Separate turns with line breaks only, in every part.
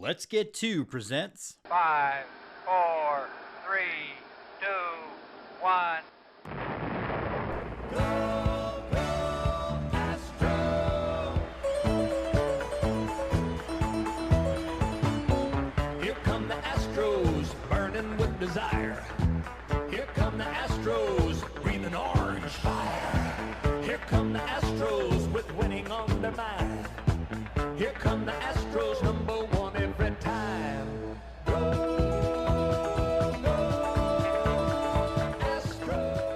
Let's Get To presents
5, 4, 3, 2, 1.
Here come the Astros, burning with desire. Here come the Astros, breathing orange fire. Here come the Astros, with winning on their mind. Here come the Astros, number one every time. Go, go, Astros.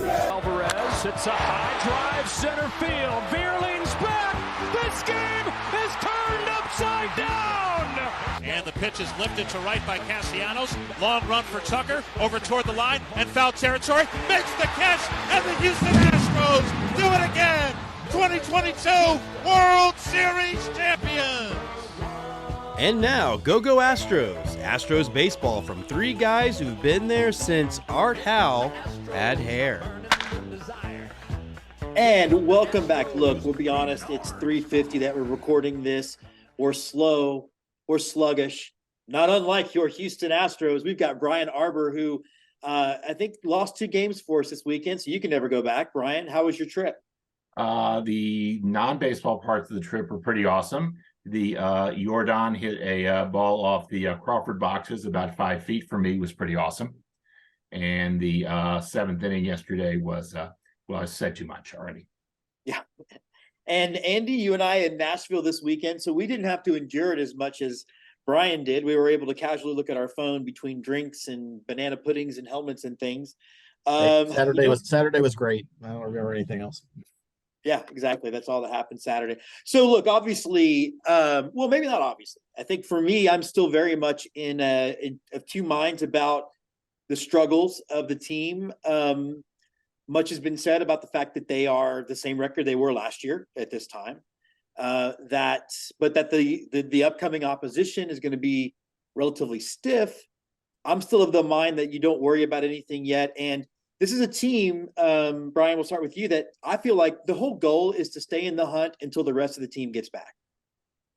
Alvarez hits a high drive, center field. Veerling's back. This game is turned upside down.
And the pitch is lifted to right by Castellanos. Long run for Tucker over toward the line and foul territory. Makes the catch, and the Houston Astros do it again. 2022 World Series champions.
And now, Go Astros. Astros baseball from three guys who've been there since Art Howe had hair.
And welcome back. Look, we'll be honest, it's 3:50 that we're recording this. We're slow, we're sluggish. Not unlike your Houston Astros. We've got Brian Arbor, who I think lost 2 games for us this weekend, so you can never go back. Brian, how was your trip?
The non-baseball parts of the trip were pretty awesome. The Jordan hit a ball off the Crawford boxes about 5 feet from me was pretty awesome. And the 7th inning yesterday was, well, I said too much already.
Yeah. And Andy, you and I in Nashville this weekend, so we didn't have to endure it as much as Brian did. We were able to casually look at our phone between drinks and banana puddings and helmets and things.
Saturday was great. I don't remember anything else.
Yeah, exactly. That's all that happened Saturday. So look, obviously, well, maybe not obviously. I think for me, I'm still very much in of two minds about the struggles of the team. Much has been said about the fact that they are the same record they were last year at this time. That the upcoming opposition is going to be relatively stiff. I'm still of the mind that you don't worry about anything yet. And this is a team, Brian, we'll start with you, that I feel like the whole goal is to stay in the hunt until the rest of the team gets back.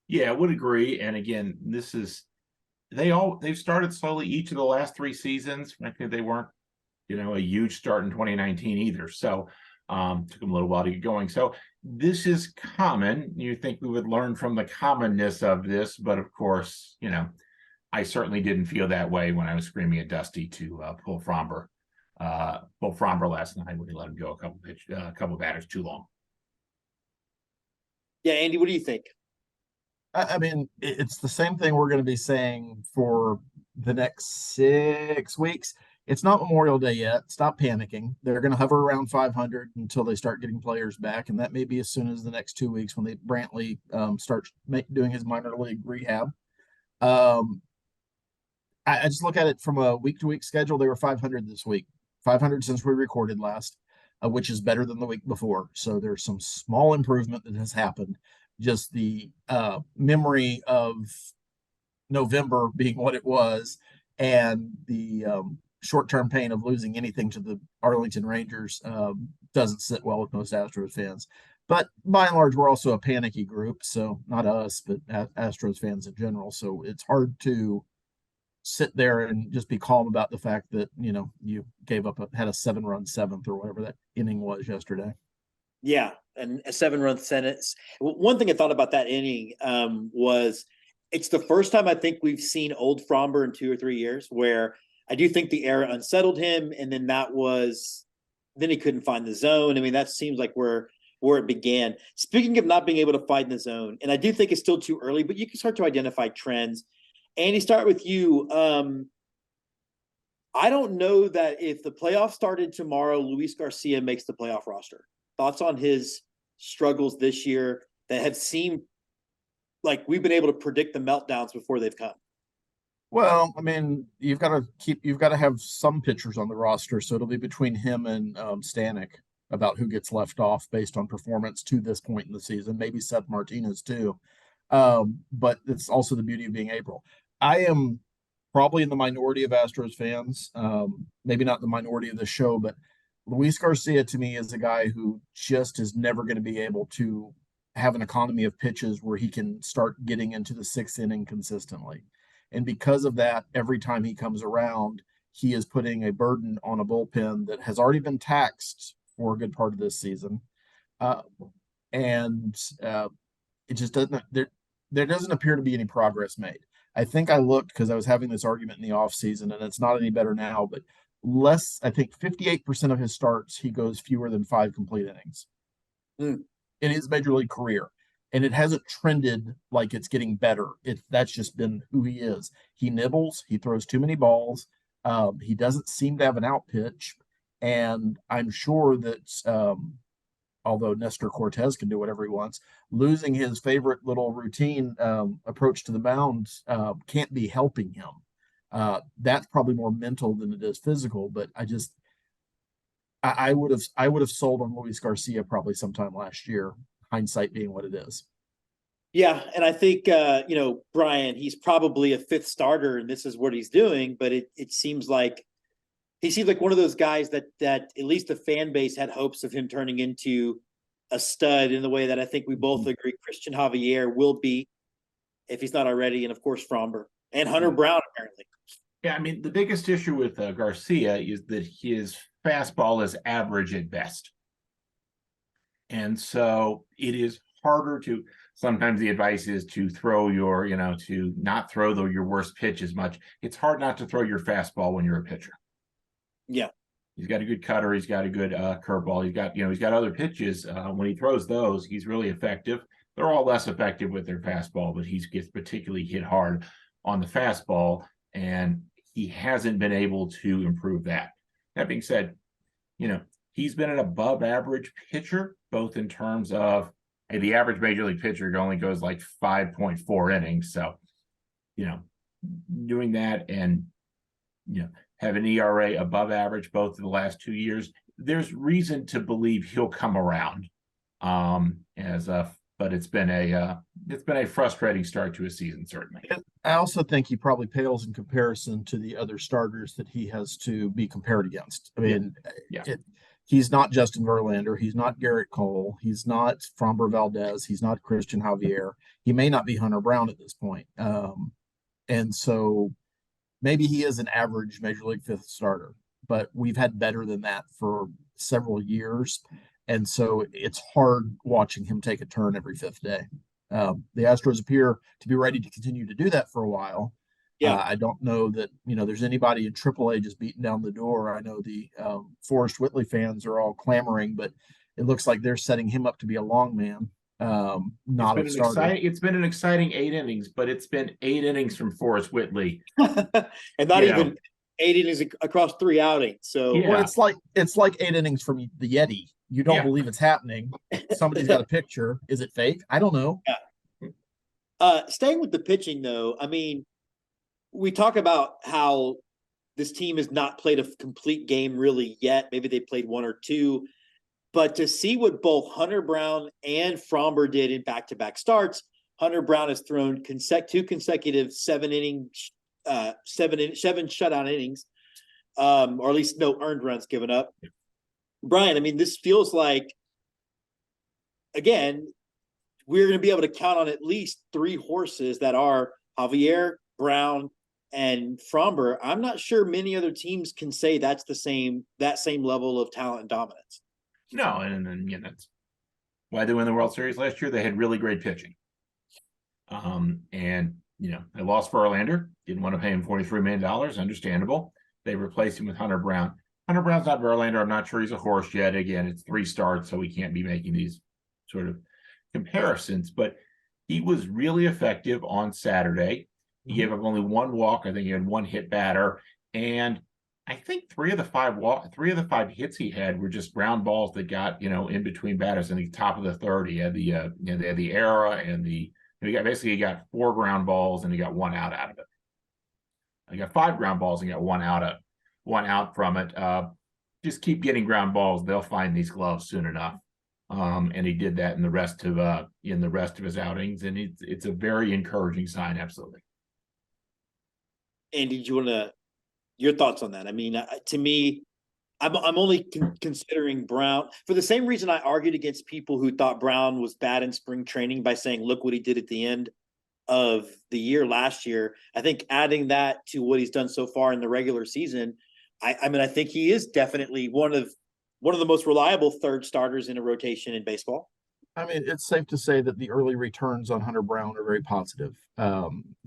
Yeah, I would agree. And again, they've started slowly each of the last 3 seasons. Frankly, they weren't, a huge start in 2019 either. So took them a little while to get going. So this is common. You think we would learn from the commonness of this, but of course, I certainly didn't feel that way when I was screaming at Dusty to pull Fromber last night when he let him go a couple batters too long.
Yeah, Andy, what do you think?
I mean, it's the same thing we're going to be saying for the next 6 weeks. It's not Memorial Day yet. Stop panicking. They're going to hover around 500 until they start getting players back, and that may be as soon as the next 2 weeks when Brantley starts doing his minor league rehab. I just look at it from a week-to-week schedule. They were 500 this week, 500 since we recorded last, which is better than the week before. So there's some small improvement that has happened. Just the memory of November being what it was, and the short-term pain of losing anything to the Arlington Rangers doesn't sit well with most Astros fans. But by and large, we're also a panicky group. So not us, but Astros fans in general. So it's hard to sit there and just be calm about the fact that, you had a 7-run 7th or whatever that inning was yesterday.
Yeah, and a 7-run sentence. One thing I thought about that inning was it's the first time I think we've seen old Fromber in 2 or 3 years where I do think the error unsettled him, and then then he couldn't find the zone. I mean, that seems like where it began. Speaking of not being able to find the zone, and I do think it's still too early, but you can start to identify trends. Andy, start with you. I don't know that if the playoffs started tomorrow, Luis Garcia makes the playoff roster. Thoughts on his struggles this year that have seemed like we've been able to predict the meltdowns before they've come?
Well, I mean, you've got to have some pitchers on the roster, so it'll be between him and Stanek about who gets left off based on performance to this point in the season. Maybe Seth Martinez too, but it's also the beauty of being April. I am probably in the minority of Astros fans, maybe not the minority of the show, but Luis Garcia to me is a guy who just is never going to be able to have an economy of pitches where he can start getting into the sixth inning consistently. And because of that, every time he comes around, he is putting a burden on a bullpen that has already been taxed for a good part of this season. Uh, and it just doesn't, there doesn't appear to be any progress made. I think I looked because I was having this argument in the offseason, and it's not any better now, but I think 58% of his starts, he goes fewer than 5 complete innings in his major league career. And it hasn't trended like it's getting better. That's just been who he is. He nibbles, he throws too many balls. He doesn't seem to have an out pitch. And I'm sure that although Nestor Cortez can do whatever he wants, losing his favorite little routine approach to the mound can't be helping him. That's probably more mental than it is physical. But I would have sold on Luis Garcia probably sometime last year. Hindsight being what it is.
Yeah, and I think Brian, he's probably a fifth starter, and this is what he's doing. But it seems like he seems like one of those guys that at least the fan base had hopes of him turning into a stud in the way that I think we both agree Christian Javier will be, if he's not already, and of course Fromber and Hunter Brown apparently.
Yeah, I mean the biggest issue with Garcia is that his fastball is average at best. And so it is harder to, sometimes the advice is to throw to not throw your worst pitch as much. It's hard not to throw your fastball when you're a pitcher.
Yeah.
He's got a good cutter. He's got a good curveball. He's got other pitches. When he throws those, he's really effective. They're all less effective with their fastball, but he gets particularly hit hard on the fastball, and he hasn't been able to improve that. That being said, he's been an above average pitcher, both in terms of the average major league pitcher only goes like 5.4 innings. So, doing that and, have an ERA above average both in the last 2 years, there's reason to believe he'll come around. But it's been a frustrating start to a season, certainly.
I also think he probably pales in comparison to the other starters that he has to be compared against. I mean, he's not Justin Verlander. He's not Garrett Cole. He's not Framber Valdez. He's not Christian Javier. He may not be Hunter Brown at this point. And so maybe he is an average major league fifth starter, but we've had better than that for several years. And so it's hard watching him take a turn every fifth day. The Astros appear to be ready to continue to do that for a while. Yeah, I don't know that there's anybody in AAA just beating down the door. I know the Forrest Whitley fans are all clamoring, but it looks like they're setting him up to be a long man. Not a starter.
It's been an exciting 8 innings, but it's been 8 innings from Forrest Whitley,
and not even 8 innings across 3 outings. So
well, it's like 8 innings from the Yeti. You don't believe it's happening. Somebody's got a picture. Is it fake? I don't know.
Yeah. Staying with the pitching, though, I mean, we talk about how this team has not played a complete game really yet. Maybe they played 1 or 2. But to see what both Hunter Brown and Fromber did in back-to-back starts, Hunter Brown has thrown 2 consecutive 7 shutout innings, or at least no earned runs given up. Brian, I mean, this feels like, again, we're going to be able to count on at least 3 horses that are Javier, Brown, and Fromber. I'm not sure many other teams can say that's that same level of talent and dominance.
No, and then that's why they won the World Series last year. They had really great pitching. And they lost Verlander, didn't want to pay him $43 million, understandable. They replaced him with Hunter Brown. Hunter Brown's not Verlander. I'm not sure he's a horse yet. Again, it's 3 starts, so we can't be making these sort of comparisons. But he was really effective on Saturday. He gave up only 1 walk. I think he had 1 hit batter, and I think 3 of the 5 hits he had were just ground balls that got in between batters in the top of the 3rd. He had the error and he got 4 ground balls and he got 1 out of it. He got 5 ground balls and got 1 out from it. Just keep getting ground balls; they'll find these gloves soon enough. And he did that in the rest of his outings, and it's a very encouraging sign. Absolutely.
And did you want to your thoughts on that? I mean, to me, I'm only considering Brown for the same reason I argued against people who thought Brown was bad in spring training by saying, look what he did at the end of the year last year. I think adding that to what he's done so far in the regular season, I mean, I think he is definitely one of the most reliable third starters in a rotation in baseball.
I mean, it's safe to say that the early returns on Hunter Brown are very positive.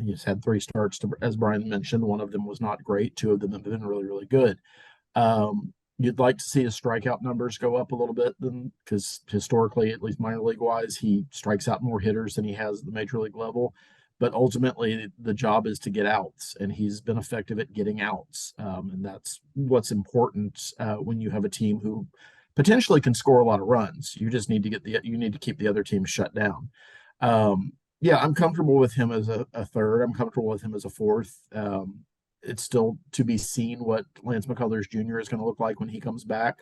He's had 3 starts, as Brian mentioned. One of them was not great. 2 of them have been really, really good. You'd like to see his strikeout numbers go up a little bit, because historically, at least minor league wise, he strikes out more hitters than he has at the major league level. But ultimately, the job is to get outs, and he's been effective at getting outs. And that's what's important when you have a team who potentially can score a lot of runs. You just need to keep the other team shut down. Yeah, I'm comfortable with him as a third. I'm comfortable with him as a fourth. It's still to be seen what Lance McCullers Jr. is going to look like when he comes back.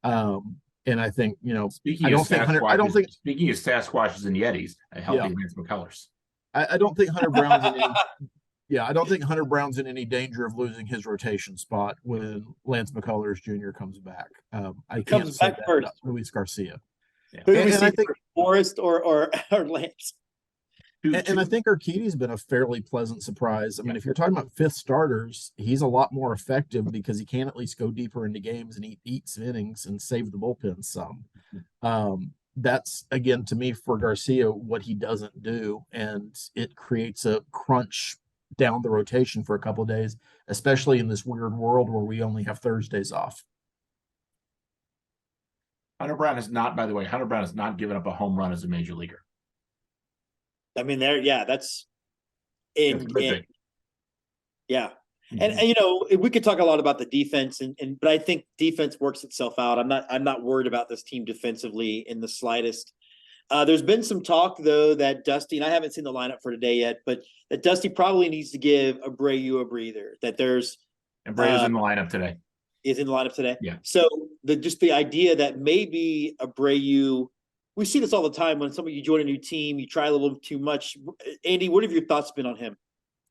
And I think,
speaking of Sasquatches and Yetis, a healthy Lance McCullers.
I don't think Hunter Brown's in any, I don't think Hunter Brown's in any danger of losing his rotation spot when Lance McCullers Jr. comes back. I can't say that about Luis Garcia.
Yeah. Who do we see, Forrest or Lance?
And I think Urquidy's been a fairly pleasant surprise. I mean, if you're talking about 5th starters, he's a lot more effective because he can at least go deeper into games and eat some innings and save the bullpen some. That's, again, to me, for Garcia, what he doesn't do. And it creates a crunch down the rotation for a couple of days, especially in this weird world where we only have Thursdays off.
Hunter Brown has not given up a home run as a major leaguer.
I mean, that's yeah.
Mm-hmm.
And we could talk a lot about the defense, but I think defense works itself out. I'm not worried about this team defensively in the slightest. There's been some talk though that Dusty, and I haven't seen the lineup for today yet, but that Dusty probably needs to give Abreu a breather. That there's
Abreu's in the lineup today.
Is in the lineup today.
Yeah.
So the idea that maybe Abreu. We see this all the time when you join a new team, you try a little too much. Andy, what have your thoughts been on him?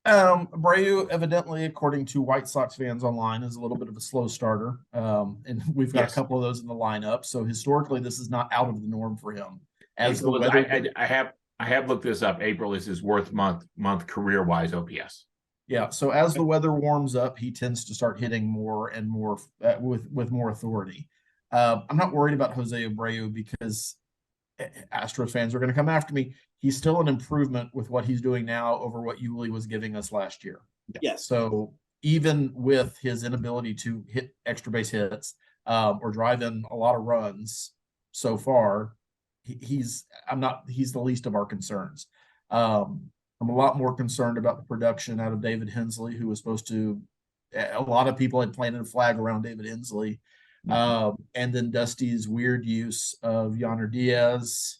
Abreu, evidently, according to White Sox fans online, is a little bit of a slow starter. And we've got a couple of those in the lineup. So historically, this is not out of the norm for him. As the weather,
I have looked this up. April is his worst month career-wise OPS.
Yeah. So as the weather warms up, he tends to start hitting more and more with more authority. I'm not worried about Jose Abreu because Astros fans are going to come after me. He's still an improvement with what he's doing now over what Yuli was giving us last year.
Yes.
So even with his inability to hit extra base hits or drive in a lot of runs so far, he's the least of our concerns. I'm a lot more concerned about the production out of David Hensley, who was supposed to. A lot of people had planted a flag around David Hensley. And then Dusty's weird use of Yonder Diaz.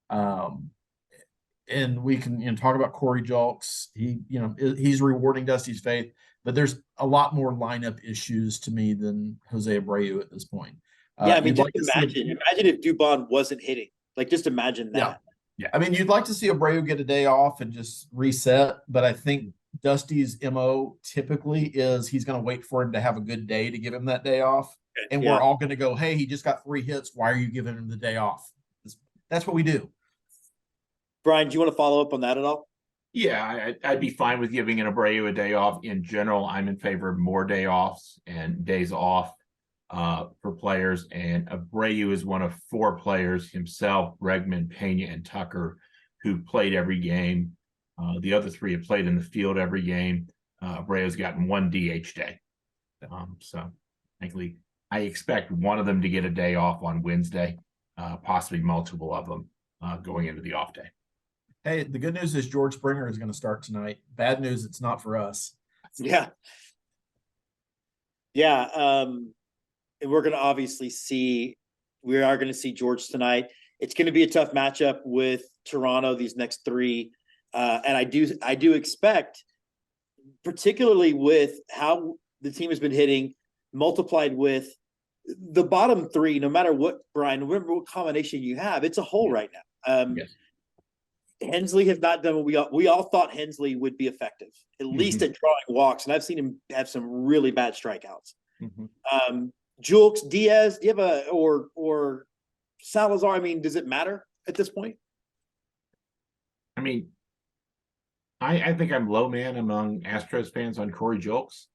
And we can talk about Corey Julks. He's rewarding Dusty's faith, but there's a lot more lineup issues to me than Jose Abreu at this point.
I mean, just imagine if Dubon wasn't hitting. Like, just imagine that.
Yeah. I mean, you'd like to see Abreu get a day off and just reset, but I think Dusty's MO typically is he's going to wait for him to have a good day to give him that day off. And we're all going to go, hey, he just got 3 hits. Why are you giving him the day off? That's what we do.
Brian, do you want to follow up on that at all?
Yeah, I'd be fine with giving an Abreu a day off. In general, I'm in favor of more day offs and days off for players. And Abreu is one of 4 players, himself, Bregman, Pena, and Tucker, who played every game. The other 3 have played in the field every game. Abreu's gotten 1 DH day. So, frankly, I expect one of them to get a day off on Wednesday, possibly multiple of them going into the off day.
Hey, the good news is George Springer is going to start tonight. Bad news, it's not for us.
Yeah. And we're going to obviously see George tonight. It's going to be a tough matchup with Toronto these next 3. And I do expect, particularly with how the team has been hitting, multiplied with the bottom 3, no matter what, Brian, whatever combination you have, it's a hole right now.
Yes.
Hensley has not done what we all thought Hensley would be effective, at least at drawing walks. And I've seen him have some really bad strikeouts. Julks, Diaz, do you have or Salazar? I mean, does it matter at this point?
I mean, I think I'm low man among Astros fans on Corey Julks.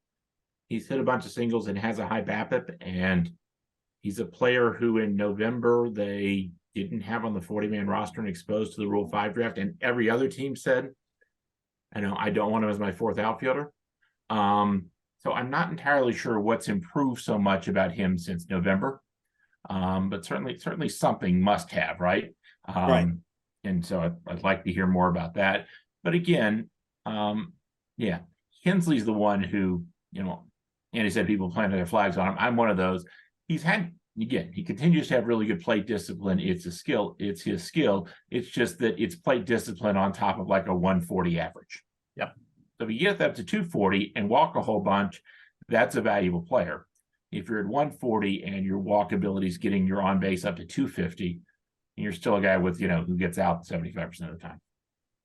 He's hit a bunch of singles and has a high BABIP, and he's a player who in November they didn't have on the 40-man roster and exposed to the Rule 5 draft, and every other team said, I don't want him as my fourth outfielder. So I'm not entirely sure what's improved so much about him since November. But certainly something must have, right?
Right.
And so I'd like to hear more about that. But again, Hensley's the one who, Andy said people planted their flags on him. I'm one of those. He continues to have really good plate discipline. It's a skill. It's his skill. It's just that it's plate discipline on top of like a 140 average.
Yep.
So if you get up to 240 and walk a whole bunch, that's a valuable player. If you're at 140 and your walk ability is getting your on base up to 250, and you're still a guy with, who gets out 75% of the time.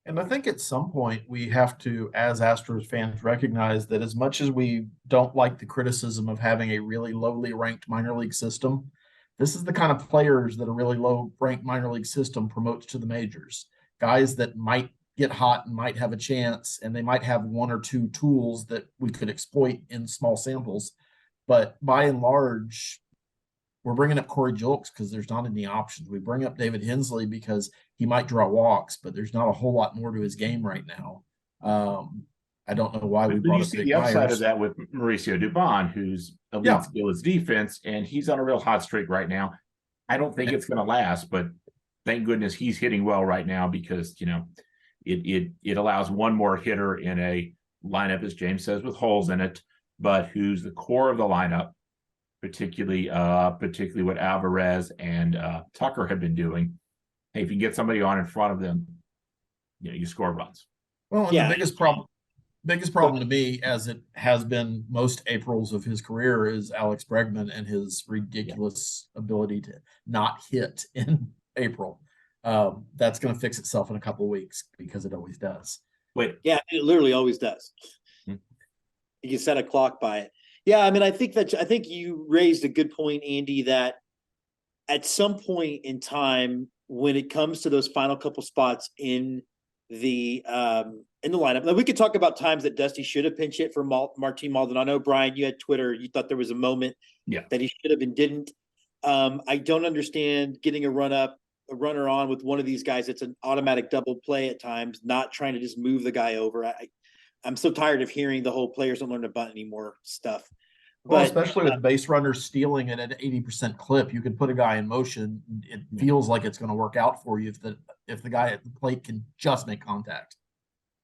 And I think at some point we have to, as Astros fans, recognize that as much as we don't like the criticism of having a really lowly ranked minor league system, this is the kind of players that a really low ranked minor league system promotes to the majors. Guys that might get hot and might have a chance, and they might have one or two tools that we could exploit in small samples. But by and large, we're bringing up Corey Julks because there's not any options. We bring up David Hensley because he might draw walks, but there's not a whole lot more to his game right now. I don't know why we brought up
the upside of that with Mauricio Dubon, whose elite skill is defense, and he's on a real hot streak right now. I don't think it's going to last, but thank goodness he's hitting well right now because, it allows one more hitter in a lineup, as James says, with holes in it, but who's the core of the lineup, particularly what Alvarez and Tucker have been doing. Hey, if you get somebody on in front of them, you score runs.
Well, and the biggest problem to me, as it has been most Aprils of his career, is Alex Bregman and his ridiculous ability to not hit in April. That's going to fix itself in a couple of weeks because it always does.
Wait, yeah, it literally always does. You can set a clock by it. Yeah, I mean, I think you raised a good point, Andy, that at some point in time, when it comes to those final couple spots in the lineup, now we could talk about times that Dusty should have pinch hit for Martin Maldonado. Brian, you had Twitter. You thought there was a moment that he should have and didn't. I don't understand getting a runner on with one of these guys. It's an automatic double play at times, not trying to just move the guy over. I'm so tired of hearing the whole players don't learn to bunt anymore stuff.
Well, especially with base runners stealing it at an 80% clip, you can put a guy in motion. It feels like it's going to work out for you if the guy at the plate can just make contact.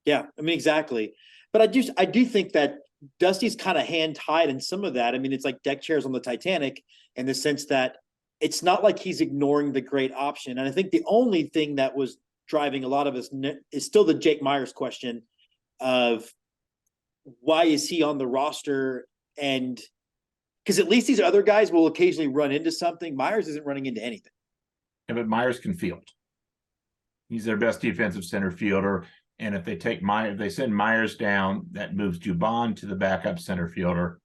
Yeah, I mean, exactly. But I do think that Dusty's kind of hand tied in some of that. I mean, it's like deck chairs on the Titanic in the sense that it's not like he's ignoring the great option. And I think the only thing that was driving a lot of us is still the Jake Myers question of why is he on the roster? And because at least these other guys will occasionally run into something. Myers isn't running into anything.
Yeah, but Myers can field. He's their best defensive center fielder. And if they send Myers down, that moves Dubon to the backup center fielder.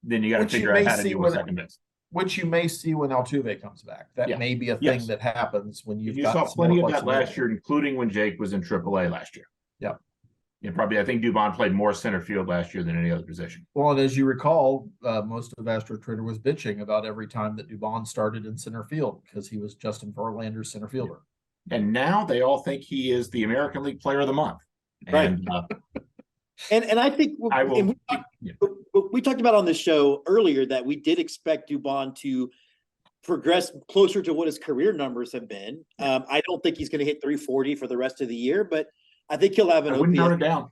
Then you got to figure out how to deal with second base.
Which you may see when Altuve comes back. That may be a thing that happens when you
saw plenty of that last year, including when Jake was in AAA last year.
Yeah.
Yeah, probably. I think Dubon played more center field last year than any other position.
Well, and as you recall, most of Astro Twitter was bitching about every time that Dubon started in center field because he was Justin Verlander's center fielder.
And now they all think he is the American League Player of the Month.
Right. And I think we talked about on the show earlier that we did expect Dubon to progress closer to what his career numbers have been. I don't think he's going to hit 340 for the rest of the year, but I think he'll have an
I wouldn't turn it down.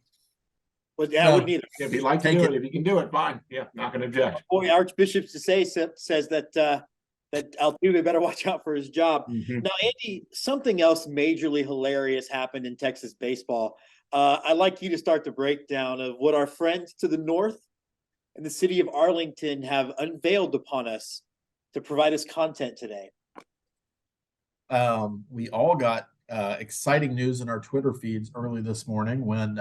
Well, yeah, I wouldn't either.
If he'd like to do it, if he can do it, fine. Yeah, not going to object.
Boy, Archbishop says that Altuve better watch out for his job.
Mm-hmm.
Now, Andy, something else majorly hilarious happened in Texas baseball. I'd like you to start the breakdown of what our friends to the north and the city of Arlington have unveiled upon us to provide us content today.
We all got exciting news in our Twitter feeds early this morning when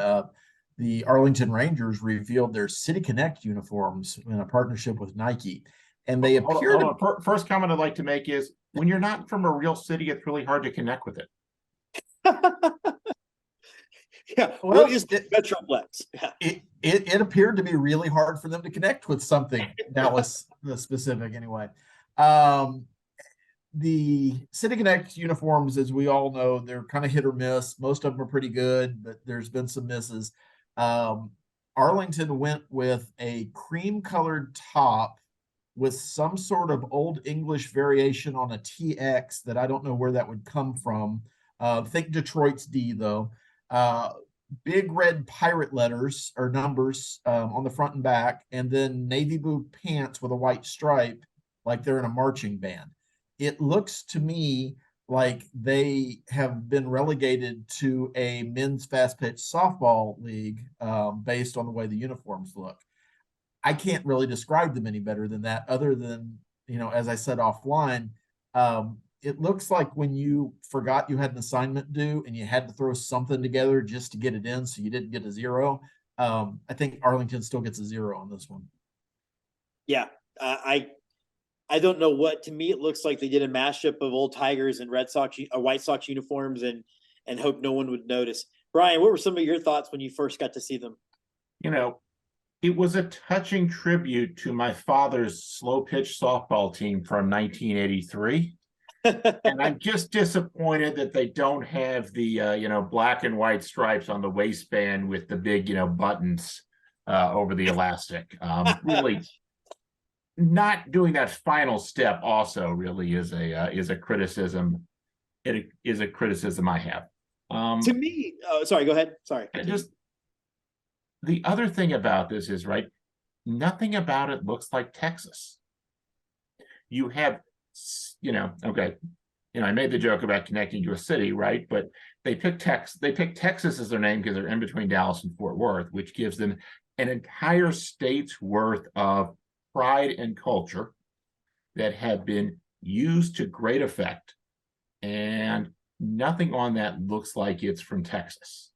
the Arlington Rangers revealed their City Connect uniforms in a partnership with Nike. And they appear
hold on. First comment I'd like to make is when you're not from a real city, it's really hard to connect with it.
Yeah,
well,
what is Metroplex? Yeah.
It appeared to be really hard for them to connect with something that was specific anyway. The City Connect uniforms, as we all know, they're kind of hit or miss. Most of them are pretty good, but there's been some misses. Arlington went with a cream colored top with some sort of old English variation on a TX that I don't know where that would come from. Think Detroit's D though. Big red pirate letters or numbers on the front and back, and then navy blue pants with a white stripe, like they're in a marching band. It looks to me like they have been relegated to a men's fast pitch softball league based on the way the uniforms look. I can't really describe them any better than that, other than, as I said offline, it looks like when you forgot you had an assignment due and you had to throw something together just to get it in so you didn't get a zero. I think Arlington still gets a zero on this one.
Yeah, I don't know what. To me, it looks like they did a mashup of old Tigers and Red Sox or White Sox uniforms and hope no one would notice. Brian, what were some of your thoughts when you first got to see them?
It was a touching tribute to my father's slow pitch softball team from 1983. And I'm just disappointed that they don't have the, black and white stripes on the waistband with the big, buttons over the elastic. Really not doing that final step also really is a criticism. It is a criticism I have.
To me, sorry, go ahead. Sorry.
Just the other thing about this is, right, nothing about it looks like Texas. You have, okay, I made the joke about connecting to a city, right? But they picked Texas as their name because they're in between Dallas and Fort Worth, which gives them an entire state's worth of pride and culture that have been used to great effect. And nothing on that looks like it's from Texas.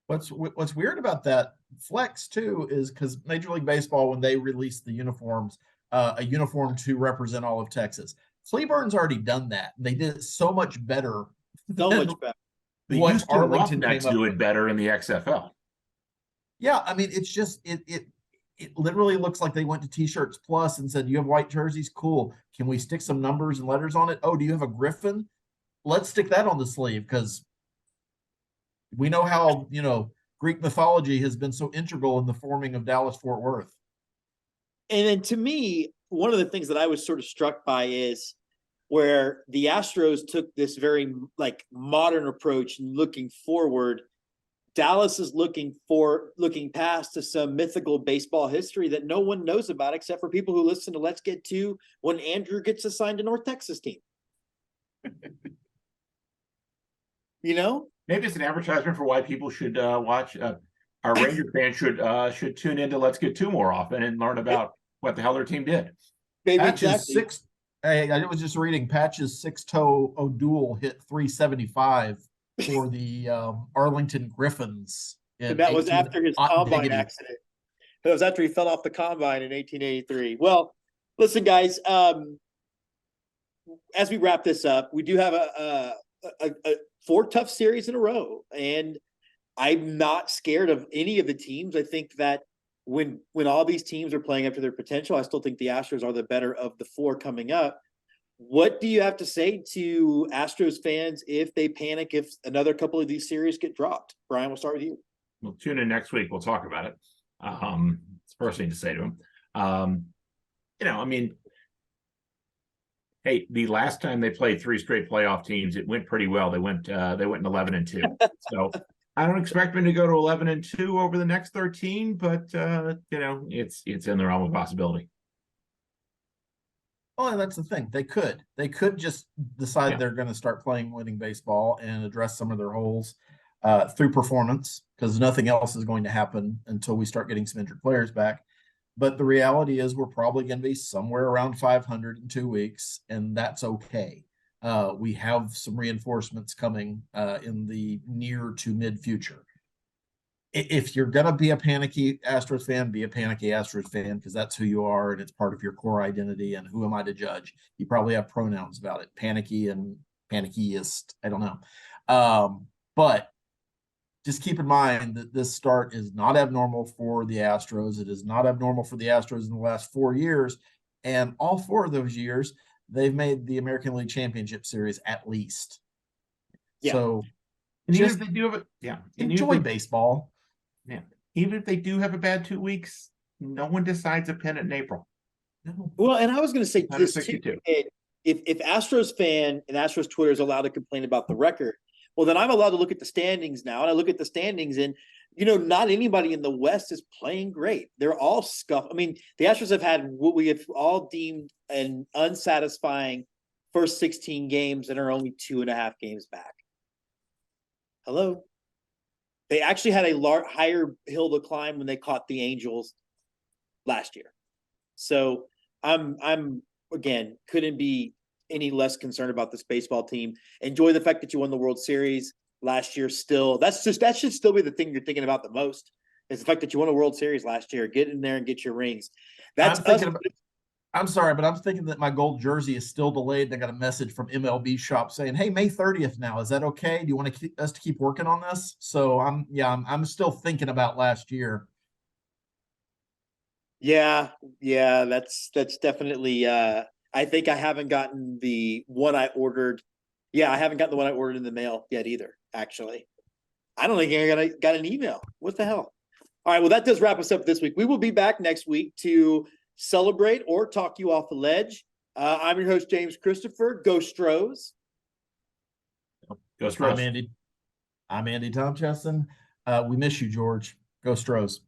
What's weird about that flex too is because Major League Baseball, when they released the uniforms, a uniform to represent all of Texas, Cleburne's already done that. They did it so much better.
So much better.
The Houston Roughnecks do it better in the XFL.
Yeah, I mean, it's just it literally looks like they went to T-Shirts Plus and said, "You have white jerseys, cool. Can we stick some numbers and letters on it? Oh, do you have a griffin? Let's stick that on the sleeve because we know how Greek mythology has been so integral in the forming of Dallas-Fort Worth."
And then to me, one of the things that I was sort of struck by is where the Astros took this very modern approach and looking forward. Dallas is looking past to some mythical baseball history that no one knows about except for people who listen to Let's Get To when Andrew gets assigned to North Texas team.
Maybe it's an advertisement for why people should watch. Our Ranger fans should tune into Let's Get To more often and learn about what the hell their team did.
Maybe
exactly. I was just reading Patch's 6-toe O'Doul hit 375 for the Arlington Griffins.
And that was after his combine accident. That was after he fell off the combine in 1883. Well, listen, guys, as we wrap this up, we do have a 4 tough series in a row, and I'm not scared of any of the teams. I think that when all these teams are playing up to their potential, I still think the Astros are the better of the 4 coming up. What do you have to say to Astros fans if they panic, if another couple of these series get dropped? Brian, we'll start with you.
We'll tune in next week. We'll talk about it. It's the first thing to say to them. Hey, the last time they played 3 straight playoff teams, it went pretty well. They went in 11-2. So I don't expect them to go to 11-2 over the next 13, but it's in the realm of possibility.
Oh, and that's the thing. They could just decide they're going to start playing winning baseball and address some of their holes through performance, because nothing else is going to happen until we start getting some injured players back. But the reality is we're probably going to be somewhere around 500 in 2 weeks, and that's okay. We have some reinforcements coming in the near to mid future. if you're gonna be a panicky Astros fan, be a panicky Astros fan because that's who you are and it's part of your core identity. And who am I to judge? You probably have pronouns about it, panicky and panickiest. I don't know, but just keep in mind that this start is not abnormal for the Astros. It is not abnormal for the Astros in the last 4 years, and all 4 of those years they've made the American League Championship Series at least.
Yeah.
So
And even
just
if they do have it, yeah, and
enjoy baseball.
yeah, even if they do have a bad 2 weeks, no one decides a pennant in April.
No.
Well, and I was going to say this too.
162.
If Astros fan and Astros Twitter is allowed to complain about the record, well, then I'm allowed to look at the standings now. And I look at the standings, and not anybody in the West is playing great. They're all scuffed. I mean, the Astros have had what we have all deemed an unsatisfying first 16 games and are only 2.5 games back. Hello. They actually had a higher hill to climb when they caught the Angels last year. So I'm again, couldn't be any less concerned about this baseball team. Enjoy the fact that you won the World Series last year. Still, that should still be the thing you're thinking about the most, is the fact that you won a World Series last year. Get in there and get your rings.
I'm sorry, but I'm thinking that my gold jersey is still delayed. And I got a message from MLB Shop saying, "Hey, May 30th now. Is that okay? Do you want us to keep working on this?" So I'm still thinking about last year.
Yeah, that's definitely. I think I haven't gotten the one I ordered. Yeah, I haven't gotten the one I ordered in the mail yet either. Actually, I don't think I got an email. What the hell? All right, well, that does wrap us up this week. We will be back next week to celebrate or talk you off the ledge. I'm your host, James Christopher. Go Astros.
Go Astros.
I'm Andy Tom Chesson. We miss you, George. Go Astros.